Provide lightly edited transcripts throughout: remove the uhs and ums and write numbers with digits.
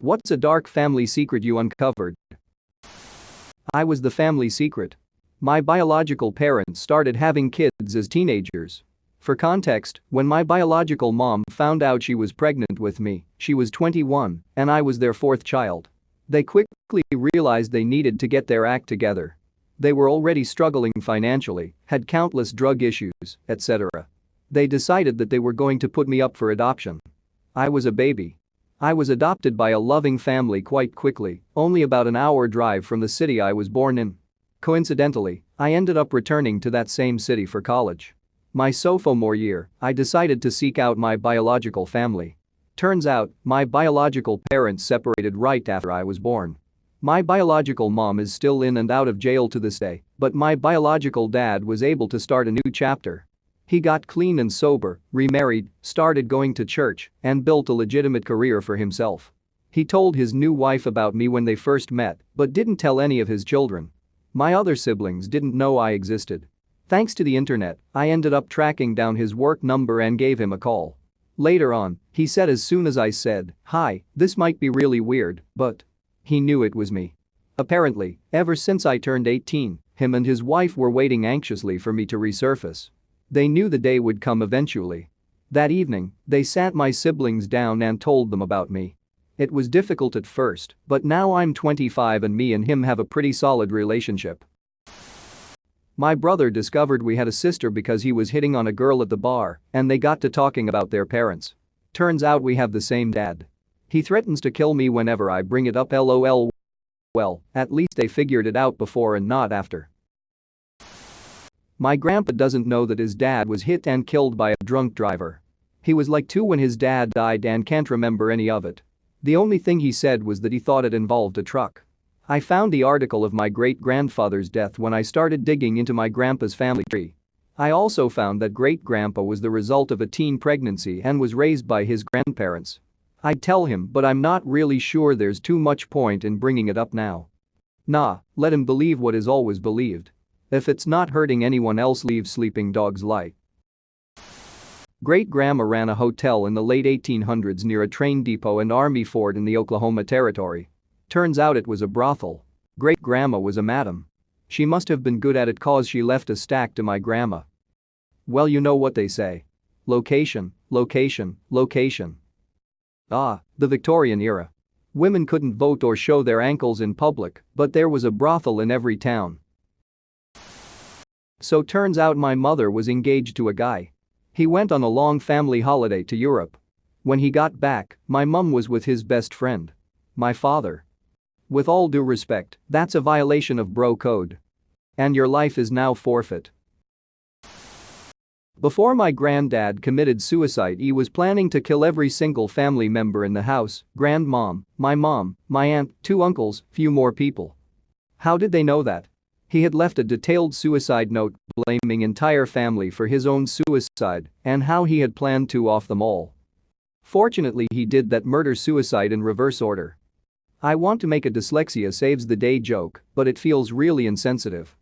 What's a dark family secret you uncovered? I was the family secret. My biological parents started having kids as teenagers. For context, when my biological mom found out she was pregnant with me, she was 21, and I was their fourth child. They quickly realized they needed to get their act together. They were already struggling financially, had countless drug issues, etc. They decided that they were going to put me up for adoption. I was a baby. I was adopted by a loving family quite quickly, only about an hour drive from the city I was born in. Coincidentally, I ended up returning to that same city for college. My sophomore year, I decided to seek out my biological family. Turns out, my biological parents separated right after I was born. My biological mom is still in and out of jail to this day, but my biological dad was able to start a new chapter. He got clean and sober, remarried, started going to church, and built a legitimate career for himself. He told his new wife about me when they first met, but didn't tell any of his children. My other siblings didn't know I existed. Thanks to the internet, I ended up tracking down his work number and gave him a call. Later on, he said as soon as I said, "Hi, this might be really weird, but..." He knew it was me. Apparently, ever since I turned 18, him and his wife were waiting anxiously for me to resurface. They knew the day would come eventually. That evening, they sat my siblings down and told them about me. It was difficult at first, but now I'm 25 and me and him have a pretty solid relationship. My brother discovered we had a sister because he was hitting on a girl at the bar, and they got to talking about their parents. Turns out we have the same dad. He threatens to kill me whenever I bring it up, lol. Well, at least they figured it out before and not after. My grandpa doesn't know that his dad was hit and killed by a drunk driver. He was like 2 when his dad died and can't remember any of it. The only thing he said was that he thought it involved a truck. I found the article of my great-grandfather's death when I started digging into my grandpa's family tree. I also found that great-grandpa was the result of a teen pregnancy and was raised by his grandparents. I'd tell him, but I'm not really sure there's too much point in bringing it up now. Nah, let him believe what is always believed. If it's not hurting anyone else, leave sleeping dogs lie. Great-grandma ran a hotel in the late 1800s near a train depot and army fort in the Oklahoma Territory. Turns out it was a brothel. Great-grandma was a madam. She must have been good at it cause she left a stack to my grandma. Well, you know what they say. Location, location, location. Ah, the Victorian era. Women couldn't vote or show their ankles in public, but there was a brothel in every town. So turns out my mother was engaged to a guy. He went on a long family holiday to Europe. When he got back, my mum was with his best friend. My father. With all due respect, that's a violation of bro code. And your life is now forfeit. Before my granddad committed suicide, he was planning to kill every single family member in the house: grandmom, my mom, my aunt, 2 uncles, few more people. How did they know that? He had left a detailed suicide note blaming entire family for his own suicide and how he had planned to off them all. Fortunately, he did that murder-suicide in reverse order. I want to make a dyslexia saves the day joke, but it feels really insensitive.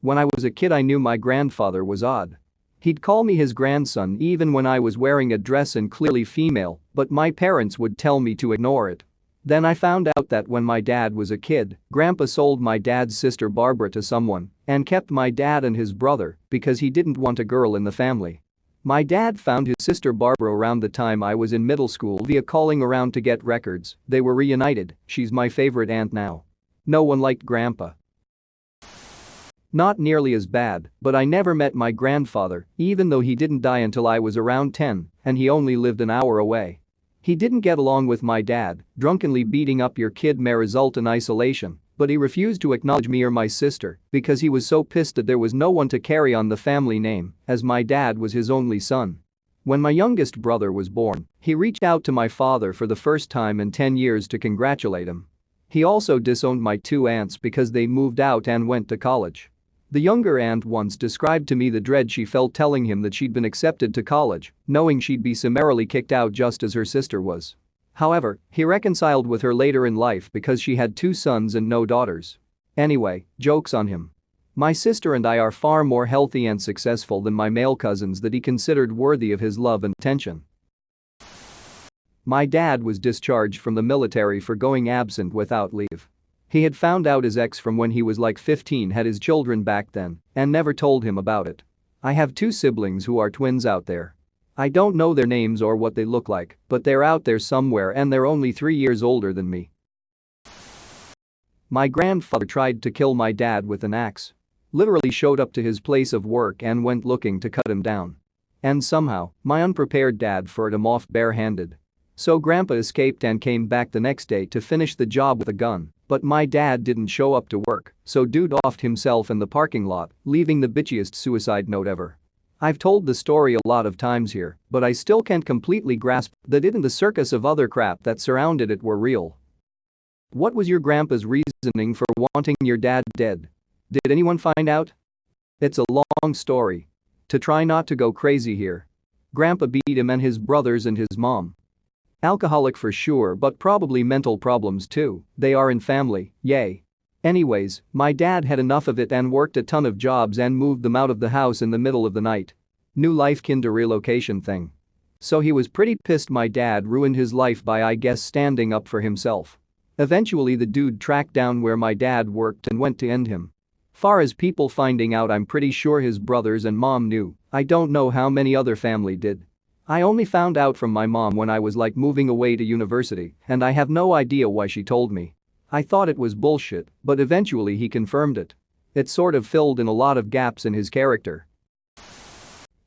When I was a kid, I knew my grandfather was odd. He'd call me his grandson even when I was wearing a dress and clearly female, but my parents would tell me to ignore it. Then I found out that when my dad was a kid, Grandpa sold my dad's sister Barbara to someone and kept my dad and his brother because he didn't want a girl in the family. My dad found his sister Barbara around the time I was in middle school via calling around to get records. They were reunited. She's my favorite aunt now. No one liked Grandpa. Not nearly as bad, but I never met my grandfather, even though he didn't die until I was around 10 and he only lived an hour away. He didn't get along with my dad. Drunkenly beating up your kid may result in isolation, but he refused to acknowledge me or my sister because he was so pissed that there was no one to carry on the family name, as my dad was his only son. When my youngest brother was born, he reached out to my father for the first time in 10 years to congratulate him. He also disowned my 2 aunts because they moved out and went to college. The younger aunt once described to me the dread she felt telling him that she'd been accepted to college, knowing she'd be summarily kicked out just as her sister was. However, he reconciled with her later in life because she had 2 sons and no daughters. Anyway, joke's on him. My sister and I are far more healthy and successful than my male cousins that he considered worthy of his love and attention. My dad was discharged from the military for going absent without leave. He had found out his ex from when he was like 15 had his children back then and never told him about it. I have two siblings who are twins out there. I don't know their names or what they look like, but they're out there somewhere and they're only 3 years older than me. My grandfather tried to kill my dad with an axe. Literally showed up to his place of work and went looking to cut him down. And somehow, my unprepared dad fought him off barehanded. So Grandpa escaped and came back the next day to finish the job with a gun, but my dad didn't show up to work, so dude offed himself in the parking lot, leaving the bitchiest suicide note ever. I've told the story a lot of times here, but I still can't completely grasp that it and the circus of other crap that surrounded it were real. What was your grandpa's reasoning for wanting your dad dead? Did anyone find out? It's a long story. To try not to go crazy here. Grandpa beat him and his brothers and his mom. Alcoholic for sure, but probably mental problems too. They are in family, yay. Anyways, my dad had enough of it and worked a ton of jobs and moved them out of the house in the middle of the night. New life kinda relocation thing. So he was pretty pissed my dad ruined his life by I guess standing up for himself. Eventually the dude tracked down where my dad worked and went to end him. Far as people finding out, I'm pretty sure his brothers and mom knew. I don't know how many other family did. I only found out from my mom when I was like moving away to university, and I have no idea why she told me. I thought it was bullshit, but eventually he confirmed it. It sort of filled in a lot of gaps in his character.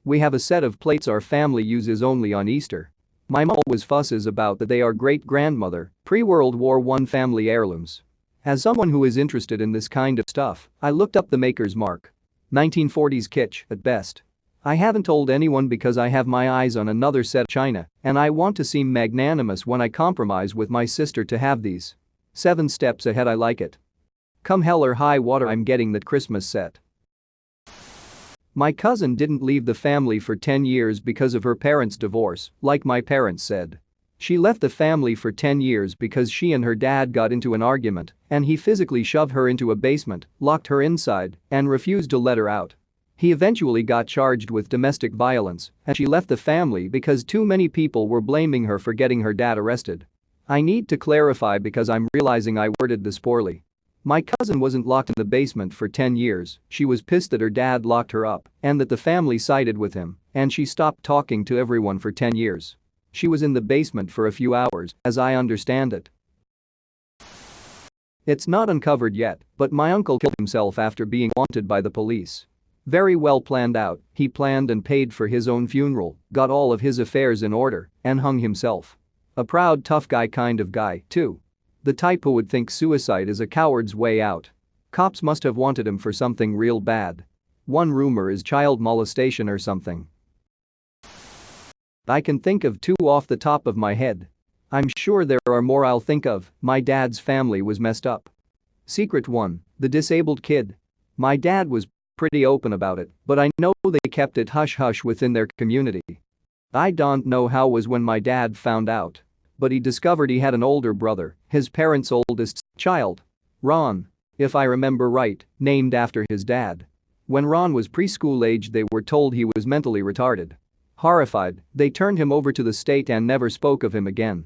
We have a set of plates our family uses only on Easter. My mom always fusses about that they are great-grandmother, pre-World War I family heirlooms. As someone who is interested in this kind of stuff, I looked up the maker's mark. 1940s kitsch at best. I haven't told anyone because I have my eyes on another set of china, and I want to seem magnanimous when I compromise with my sister to have these. 7 steps ahead, I like it. Come hell or high water, I'm getting that Christmas set. My cousin didn't leave the family for 10 years because of her parents' divorce, like my parents said. She left the family for 10 years because she and her dad got into an argument, and he physically shoved her into a basement, locked her inside, and refused to let her out. He eventually got charged with domestic violence, and she left the family because too many people were blaming her for getting her dad arrested. I need to clarify because I'm realizing I worded this poorly. My cousin wasn't locked in the basement for 10 years, she was pissed that her dad locked her up and that the family sided with him, and she stopped talking to everyone for 10 years. She was in the basement for a few hours, as I understand it. It's not uncovered yet, but my uncle killed himself after being wanted by the police. Very well planned out, he planned and paid for his own funeral, got all of his affairs in order, and hung himself. A proud tough guy kind of guy, too. The type who would think suicide is a coward's way out. Cops must have wanted him for something real bad. One rumor is child molestation or something. I can think of 2 off the top of my head. I'm sure there are more I'll think of. My dad's family was messed up. Secret 1, the disabled kid. My dad was pretty open about it, but I know they kept it hush-hush within their community. I don't know how it was when my dad found out, but he discovered he had an older brother, his parents' oldest child. Ron, if I remember right, named after his dad. When Ron was preschool age, they were told he was mentally retarded. Horrified, they turned him over to the state and never spoke of him again.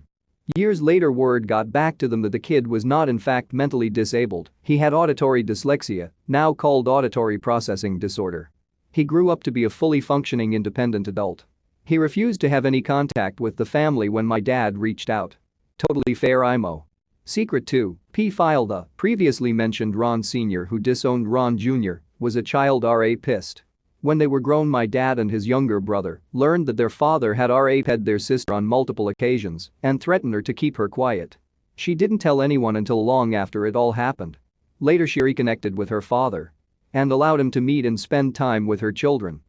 Years later, word got back to them that the kid was not in fact mentally disabled, he had auditory dyslexia, now called auditory processing disorder. He grew up to be a fully functioning independent adult. He refused to have any contact with the family when my dad reached out. Totally fair IMO. Secret 2, P-file the previously mentioned Ron Sr. who disowned Ron Jr. was a child RA pissed. When they were grown, my dad and his younger brother learned that their father had RA-ped their sister on multiple occasions and threatened her to keep her quiet. She didn't tell anyone until long after it all happened. Later she reconnected with her father and allowed him to meet and spend time with her children.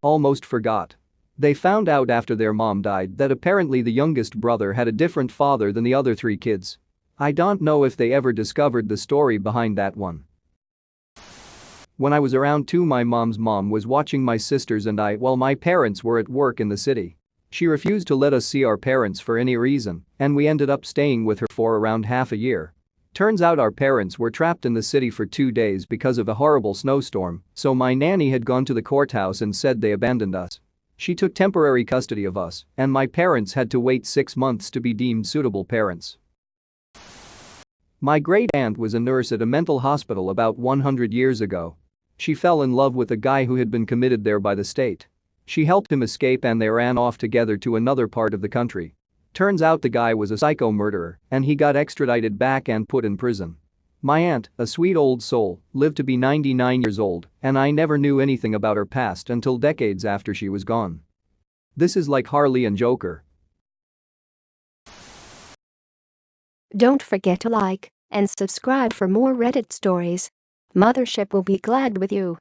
Almost forgot. They found out after their mom died that apparently the youngest brother had a different father than the other 3 kids. I don't know if they ever discovered the story behind that one. When I was around 2, my mom's mom was watching my sisters and I while my parents were at work in the city. She refused to let us see our parents for any reason, and we ended up staying with her for around half a year. Turns out our parents were trapped in the city for 2 days because of a horrible snowstorm, so my nanny had gone to the courthouse and said they abandoned us. She took temporary custody of us, and my parents had to wait 6 months to be deemed suitable parents. My great-aunt was a nurse at a mental hospital about 100 years ago. She fell in love with a guy who had been committed there by the state. She helped him escape and they ran off together to another part of the country. Turns out the guy was a psycho murderer and he got extradited back and put in prison. My aunt, a sweet old soul, lived to be 99 years old, and I never knew anything about her past until decades after she was gone. This is like Harley and Joker. Don't forget to like and subscribe for more Reddit stories. Mothership will be glad with you.